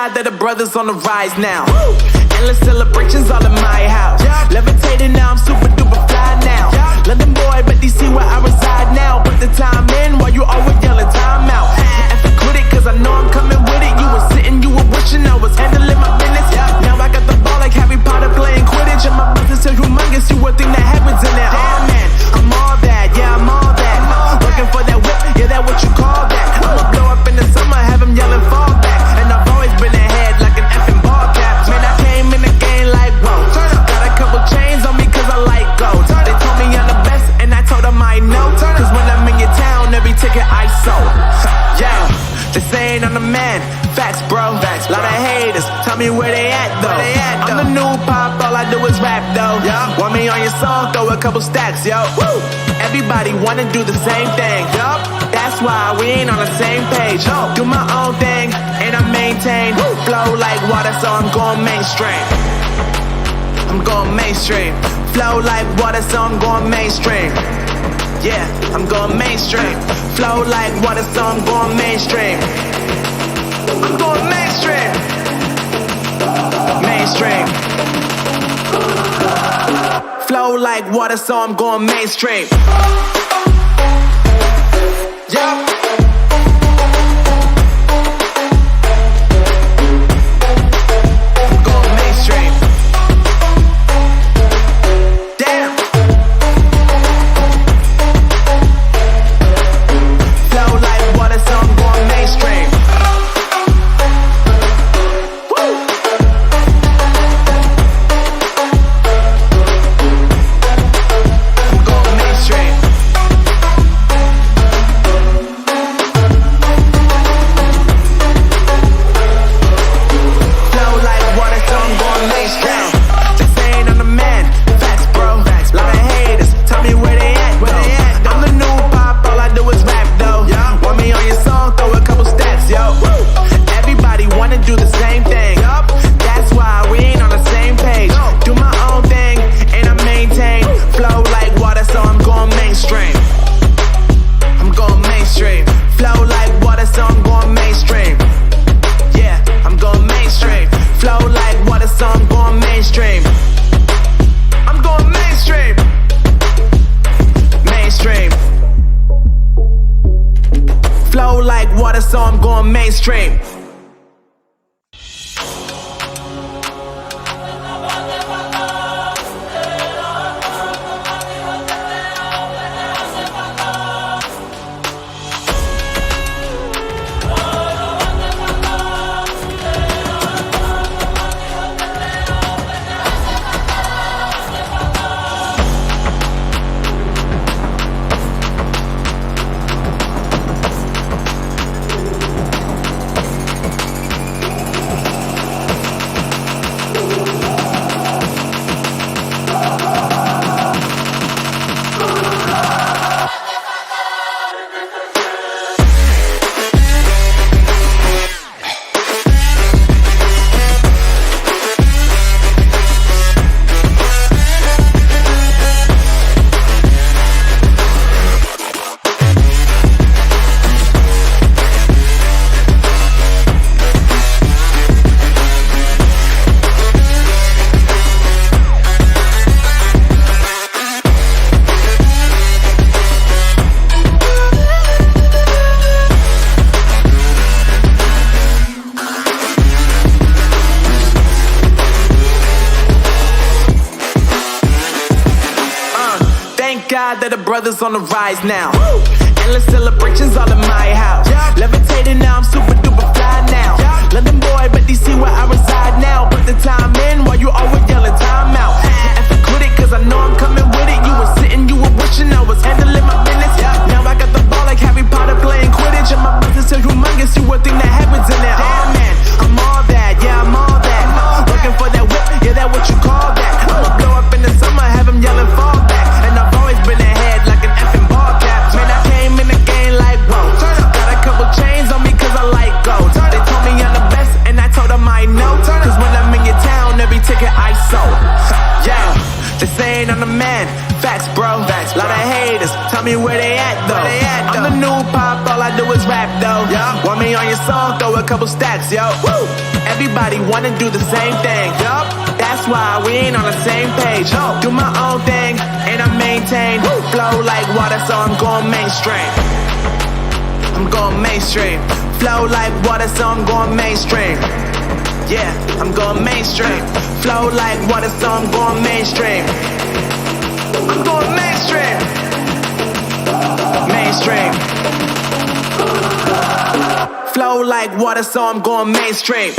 God that the brothers on the rise now. Endless celebrations all in my house. Levitating now, I'm super duper fly now. London boy, but DC where I reside now. Put the time in while you always yelling time out. And for quit it, cause I know I'm coming with it. You were sitting, you were wishing I was handling my business. Now I got the ball like Harry Potter playing Quidditch. And my business is humongous, you would think that happens in there. Oh man, I'm all that, yeah, I'm all that. Working for that whip, yeah, that what you call that. I'ma blow up in the summer, have them yelling fall back. And I've always been ahead like an effing ball cap. Man, I came in the game like, whoa. Got a couple chains on me cause I like gold. They told me I'm the best and I told them I know. Cause when I'm in your town, every ticket I sold. Yeah, they saying I'm the man. Facts, bro. Lot of haters, tell me where they at though. I'm the new pop, all I do is rap though. Want me on your song, throw a couple stacks, yo. Woo! Everybody wanna do the same thing. That's why we ain't on the same page. Do my own thing and I maintain. Flow like water, so I'm going mainstream. I'm going mainstream. Flow like water, so I'm going mainstream. Yeah, I'm going mainstream. Flow like water, so I'm going mainstream. I'm going mainstream. Mainstream. Flow like water, so I'm going mainstream. Yeah. So I'm going mainstream. God that the brothers on the rise now. Endless celebrations all in my house. Levitating now, I'm super duper fly now. London boy, but DC where I reside now. Put the time in while you always yelling time out. And for quit it, cause I know I'm coming with it. You were sitting, you were wishing I was handling my business. Now I got the ball like Harry Potter playing Quidditch. And my business is humongous, you would think that happens in there. Oh man, I'm all that, yeah, I'm all that. Working for that whip, yeah, that what you call that. I'ma blow up in the summer, have them yelling fall back. And I've always been ahead like an effing ball cap. Man, I came in the game like, whoa. Got a couple chains on me cause I like gold. They told me I'm the best and I told them I know. Cause when I'm in your town, every ticket I sold. Yeah, they saying I'm the man. Facts, bro. Lot of haters, tell me where they at though. I'm the new pop, all I do is rap though. Want Want me on your song, throw a couple stacks, yo. Woo! Everybody wanna do the same thing, yup. That's why we ain't on the same page. No, do my own thing, and I maintain. Woo! Flow like water, so I'm going mainstream. I'm going mainstream. Flow like water, so I'm going mainstream. Yeah, I'm going mainstream. Flow like water, so I'm going mainstream. I'm going mainstream. Mainstream. Flow like water, so I'm going mainstream.